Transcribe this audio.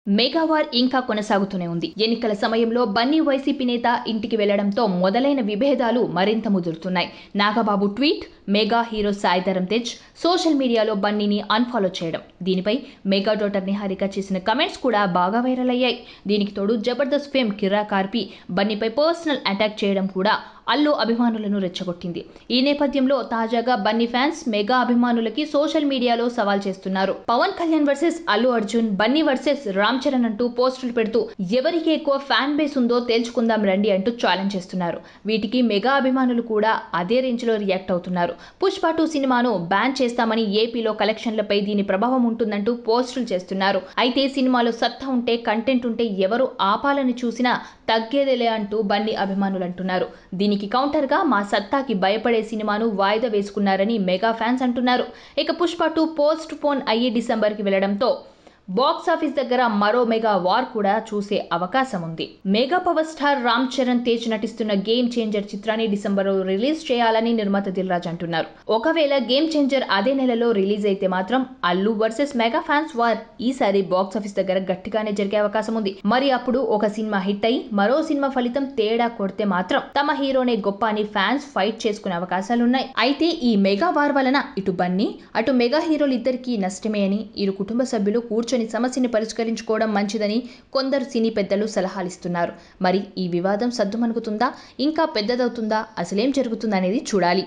Mega war ఇంకా కొనసాగుతూనే ఉంది. ఎన్నికల సమయంలో బన్నీ వైసీపీ నేత ఇంటికి వెళ్లడంతో మొదలైన విభేదాలు మరింత ముదురుతున్నాయి. Nagababu tweet, mega hero Sai Dharam Tej social మీడియాలో బన్నీని అన్ఫాలో చేయడం, దీనిపై మెగా డాటర్ నిహారిక చేసిన కమెంట్స్ కూడా బాగా వైరల్ అయ్యాయి. దీనికి తోడు జబర్దస్త్ ఫేమ్ కిరా కార్పి బన్నీపై పర్సనల్ అటాక్ చేయడం కూడా అల్లు అభిమానులను రెచ్చగొట్టింది. ఈ నేపథ్యంలో తాజాగా బన్నీ ఫ్యాన్స్ మెగా అభిమానులకి సోషల్ మీడియాలో సవాల్ చేస్తున్నారు. పవన్ కళ్యాణ్ వర్సెస్ అల్లు అర్జున్, బన్నీ వర్సెస్ రామ్ చరణ్ అంటూ పోస్టులు పెడుతూ ఎవరికి ఎక్కువ ఫ్యాన్ బేస్ ఉందో తేల్చుకుందాం రండి అంటూ ఛాలెంజ్ చేస్తున్నారు. వీటికి మెగా అభిమానులు కూడా అదే రేంజ్ లో రియాక్ట్ అవుతున్నారు. పుష్ప 2 సినిమాను బ్యాన్ చేస్తామని ఏపీలో కలెక్షన్లపై దీని ప్రభావం ఉంటుందంటూ పోస్టులు చేస్తున్నారు. అయితే సినిమాలో సత్తా ఉంటే, కంటెంట్ ఉంటే ఎవరు ఆపాలని చూసినా తగ్గేదేలే అంటూ బన్నీ అభిమానులు అంటున్నారు. దీనికి కౌంటర్ గా మా సత్తాకి భయపడే సినిమాను వాయిదా వేసుకున్నారని మెగా ఫ్యాన్స్ అంటున్నారు. ఇక పుష్ప 2 పోస్ట్ పోన్ అయ్యి డిసెంబర్కి వెళ్లడంతో బాక్సాఫీస్ దగ్గర మరో మెగా వార్ కూడా చూసే అవకాశం ఉంది. Mega power star Ram Charan Tej నటిస్తున్న గేమ్ చేంజర్ చిత్రాన్ని డిసెంబర్లో రిలీజ్ చేయాలని నిర్మాత దిల్ రాజు అంటున్నారు. ఒకవేళ గేమ్ చేంజర్ అదే నెలలో రిలీజ్ అయితే మాత్రం Allu versus mega fans war ఈసారి బాక్సాఫీస్ దగ్గర గట్టిగానే జరిగే అవకాశం ఉంది. మరి అప్పుడు ఒక సినిమా హిట్ అయి మరో సినిమా ఫలితం తేడా కొడితే మాత్రం తమ హీరోనే గొప్ప అని ఫ్యాన్స్ ఫైట్ చేసుకునే అవకాశాలున్నాయి. అయితే ఈ మెగా వార్ వలన ఇటు బన్నీ అటు మెగా హీరోలు ఇద్దరికీ నష్టమే అని, ఇరు కుటుంబ సభ్యులు కూర్చొని సమస్యని పరిష్కరించుకోవడం మంచిదని కొందరు సినీ పెద్దలు సలహాలిస్తున్నారు. మరి ఈ వివాదం సద్దుమణుగుతుందా, ఇంకా పెద్దదవుతుందా, అసలేం జరుగుతుందనేది చూడాలి.